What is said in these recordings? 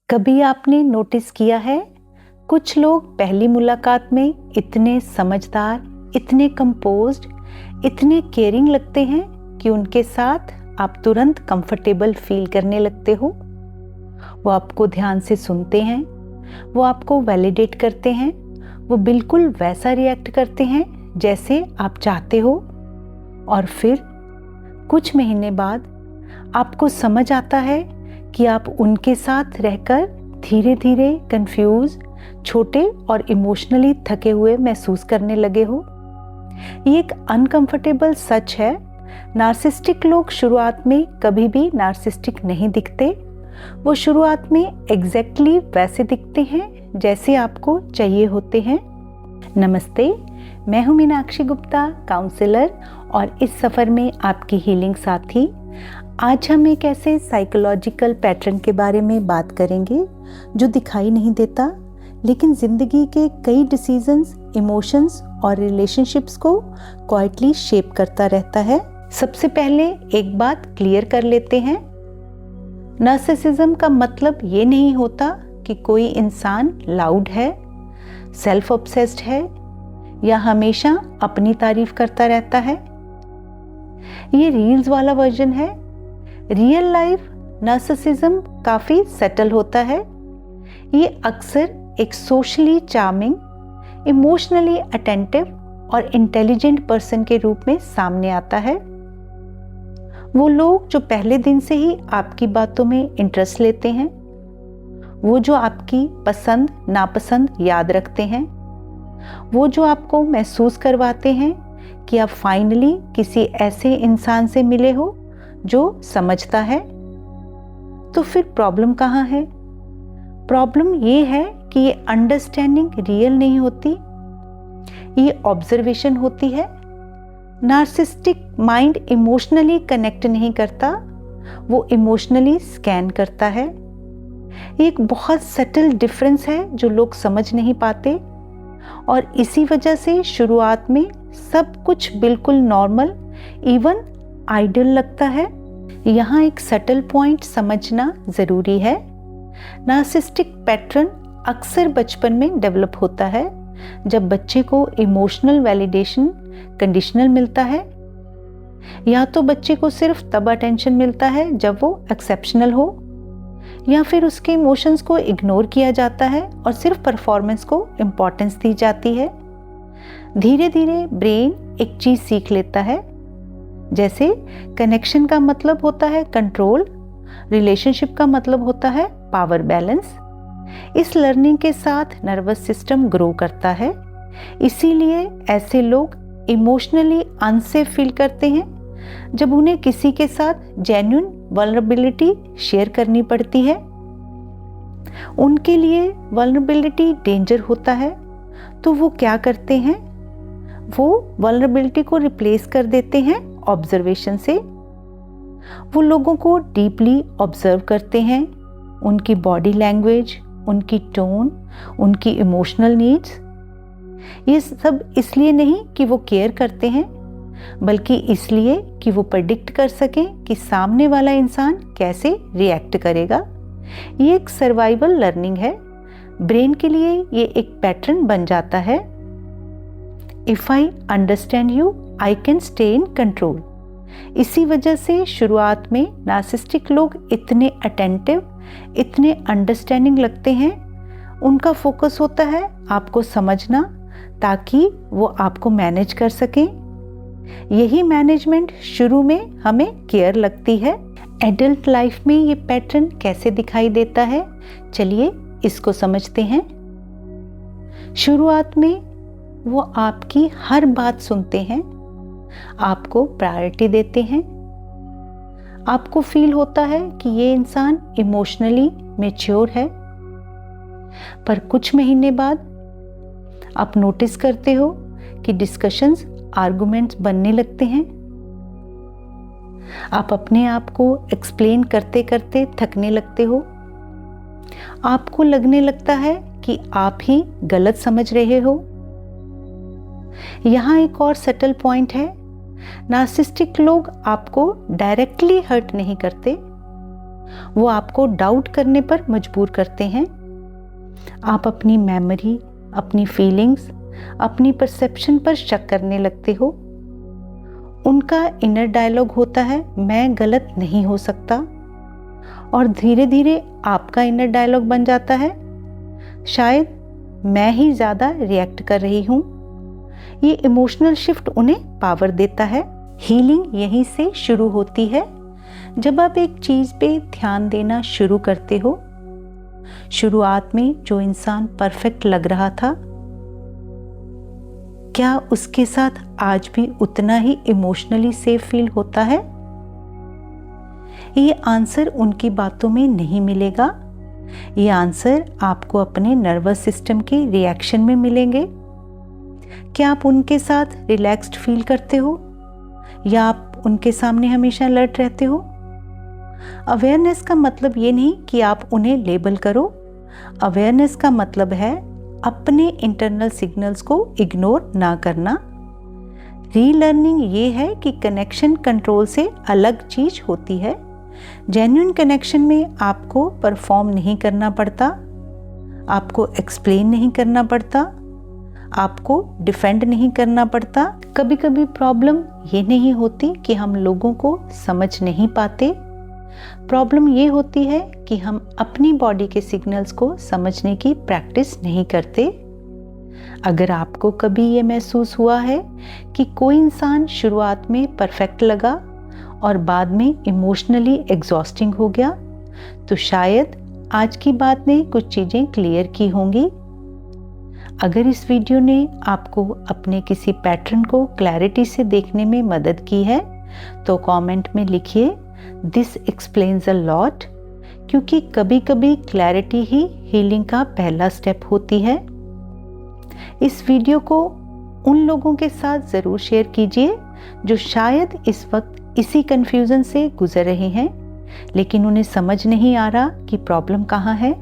कभी आपने नोटिस किया है, कुछ लोग पहली मुलाकात में इतने समझदार, इतने कंपोज्ड, इतने केयरिंग लगते हैं कि उनके साथ आप तुरंत कंफर्टेबल फील करने लगते हो। वो आपको ध्यान से सुनते हैं, वो आपको वैलिडेट करते हैं, वो बिल्कुल वैसा रिएक्ट करते हैं जैसे आप चाहते हो। और फिर कुछ महीने बाद आपको समझ आता है कि आप उनके साथ रहकर धीरे धीरे कंफ्यूज, छोटे और इमोशनली थके हुए महसूस करने लगे हो। ये एक अनकंफर्टेबल सच है। नार्सिस्टिक लोग शुरुआत में कभी भी नार्सिस्टिक नहीं दिखते। वो शुरुआत में एग्जैक्टली वैसे दिखते हैं जैसे आपको चाहिए होते हैं। नमस्ते, मैं हूं मीनाक्षी गुप्ता, काउंसलर, और इस सफ़र में आपकी हीलिंग साथी। आज हम एक ऐसे साइकोलॉजिकल पैटर्न के बारे में बात करेंगे जो दिखाई नहीं देता, लेकिन ज़िंदगी के कई डिसीजंस, इमोशंस और रिलेशनशिप्स को क्वाइटली शेप करता रहता है। सबसे पहले एक बात क्लियर कर लेते हैं, नार्सिसिज्म का मतलब ये नहीं होता कि कोई इंसान लाउड है, सेल्फ ऑब्सेस्ड है या हमेशा अपनी तारीफ करता रहता है। ये रील्स वाला वर्जन है। रियल लाइफ नार्सिसिज्म काफ़ी सटल होता है। ये अक्सर एक सोशली चार्मिंग, इमोशनली अटेंटिव और इंटेलिजेंट पर्सन के रूप में सामने आता है। वो लोग जो पहले दिन से ही आपकी बातों में इंटरेस्ट लेते हैं, वो जो आपकी पसंद नापसंद याद रखते हैं, वो जो आपको महसूस करवाते हैं कि आप फाइनली किसी ऐसे इंसान से मिले हो जो समझता है। तो फिर प्रॉब्लम कहाँ है? प्रॉब्लम ये है कि ये अंडरस्टैंडिंग रियल नहीं होती, ये ऑब्जर्वेशन होती है। नार्सिसिस्टिक माइंड इमोशनली कनेक्ट नहीं करता, वो इमोशनली स्कैन करता है। ये एक बहुत सटल डिफरेंस है जो लोग समझ नहीं पाते, और इसी वजह से शुरुआत में सब कुछ बिल्कुल नॉर्मल, इवन आइडियल लगता है। यहाँ एक सटल पॉइंट समझना ज़रूरी है। नार्सिसिस्टिक पैटर्न अक्सर बचपन में डेवलप होता है, जब बच्चे को इमोशनल वैलिडेशन कंडीशनल मिलता है, या तो बच्चे को सिर्फ तब अटेंशन मिलता है जब वो एक्सेप्शनल हो, या फिर उसके इमोशंस को इग्नोर किया जाता है और सिर्फ परफॉर्मेंस को इम्पोर्टेंस दी जाती है। धीरे धीरे ब्रेन एक चीज़ सीख लेता है, जैसे कनेक्शन का मतलब होता है कंट्रोल, रिलेशनशिप का मतलब होता है पावर बैलेंस। इस लर्निंग के साथ नर्वस सिस्टम ग्रो करता है। इसीलिए ऐसे लोग इमोशनली अनसेफ फील करते हैं जब उन्हें किसी के साथ जेन्युइन वल्नरेबिलिटी शेयर करनी पड़ती है। उनके लिए वल्नरेबिलिटी डेंजर होता है, तो वो क्या करते हैं? वो वल्नरेबिलिटी को रिप्लेस कर देते हैं ऑब्जर्वेशन से। वो लोगों को डीपली ऑब्जर्व करते हैं, उनकी बॉडी लैंग्वेज, उनकी टोन, उनकी इमोशनल नीड्स। ये सब इसलिए नहीं कि वो केयर करते हैं, बल्कि इसलिए कि वो प्रेडिक्ट कर सकें कि सामने वाला इंसान कैसे रिएक्ट करेगा। ये एक सर्वाइवल लर्निंग है। ब्रेन के लिए ये एक पैटर्न बन जाता है। If I understand you, I can stay in control. इसी वजह से शुरुआत में नार्सिसिस्टिक लोग इतने अटेंटिव, इतने अंडरस्टैंडिंग लगते हैं। उनका फोकस होता है आपको समझना, ताकि वो आपको मैनेज कर सकें। यही मैनेजमेंट शुरू में हमें केयर लगती है। एडल्ट लाइफ में ये पैटर्न कैसे दिखाई देता है, चलिए इसको समझते हैं। शुरुआत में वो आपकी हर बात सुनते हैं, आपको प्रायोरिटी देते हैं। आपको फील होता है कि ये इंसान इमोशनली मैच्योर है। पर कुछ महीने बाद आप नोटिस करते हो कि डिस्कशंस आर्गुमेंट्स बनने लगते हैं। आप अपने आप को एक्सप्लेन करते करते थकने लगते हो। आपको लगने लगता है कि आप ही गलत समझ रहे हो। यहाँ एक और सटल पॉइंट है, नार्सिसिस्टिक लोग आपको डायरेक्टली हर्ट नहीं करते, वो आपको डाउट करने पर मजबूर करते हैं। आप अपनी मेमोरी, अपनी फीलिंग्स, अपनी परसेप्शन पर शक करने लगते हो। उनका इनर डायलॉग होता है, मैं गलत नहीं हो सकता, और धीरे धीरे आपका इनर डायलॉग बन जाता है, शायद मैं ही ज़्यादा रिएक्ट कर रही हूँ। ये इमोशनल शिफ्ट उन्हें पावर देता है। हीलिंग यहीं से शुरू होती है, जब आप एक चीज़ पे ध्यान देना शुरू करते हो। शुरुआत में जो इंसान परफेक्ट लग रहा था, क्या उसके साथ आज भी उतना ही इमोशनली सेफ फील होता है? ये आंसर उनकी बातों में नहीं मिलेगा। ये आंसर आपको अपने नर्वस सिस्टम के रिएक्शन में मिलेंगे। क्या आप उनके साथ रिलैक्स्ड फील करते हो, या आप उनके सामने हमेशा अलर्ट रहते हो? अवेयरनेस का मतलब ये नहीं कि आप उन्हें लेबल करो। अवेयरनेस का मतलब है अपने इंटरनल सिग्नल्स को इग्नोर ना करना। रीलर्निंग ये है कि कनेक्शन कंट्रोल से अलग चीज होती है। जेन्युइन कनेक्शन में आपको परफॉर्म नहीं करना पड़ता, आपको एक्सप्लेन नहीं करना पड़ता, आपको डिफेंड नहीं करना पड़ता। कभी कभी प्रॉब्लम ये नहीं होती कि हम लोगों को समझ नहीं पाते। प्रॉब्लम ये होती है कि हम अपनी बॉडी के सिग्नल्स को समझने की प्रैक्टिस नहीं करते। अगर आपको कभी ये महसूस हुआ है कि कोई इंसान शुरुआत में परफेक्ट लगा और बाद में इमोशनली एग्जॉस्टिंग हो गया, तो शायद आज की बात ने कुछ चीज़ें क्लियर की होंगी। अगर इस वीडियो ने आपको अपने किसी पैटर्न को क्लैरिटी से देखने में मदद की है, तो कमेंट में लिखिए, दिस एक्सप्लेन्स अ लॉट, क्योंकि कभी कभी क्लैरिटी ही हीलिंग का पहला स्टेप होती है। इस वीडियो को उन लोगों के साथ ज़रूर शेयर कीजिए जो शायद इस वक्त इसी कन्फ्यूज़न से गुजर रहे हैं, लेकिन उन्हें समझ नहीं आ रहा कि प्रॉब्लम कहाँ है।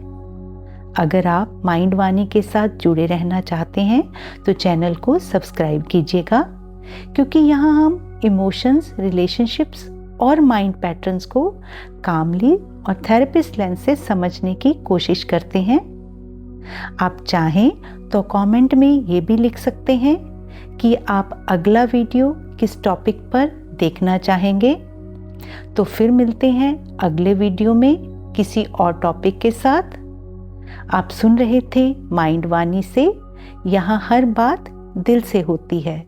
अगर आप माइंड वाणी के साथ जुड़े रहना चाहते हैं तो चैनल को सब्सक्राइब कीजिएगा, क्योंकि यहाँ हम इमोशंस, रिलेशनशिप्स और माइंड पैटर्न्स को कामली और थेरेपिस्ट लेंस से समझने की कोशिश करते हैं। आप चाहें तो कमेंट में ये भी लिख सकते हैं कि आप अगला वीडियो किस टॉपिक पर देखना चाहेंगे। तो फिर मिलते हैं अगले वीडियो में किसी और टॉपिक के साथ। आप सुन रहे थे माइंड वाणी से। यहाँ हर बात दिल से होती है।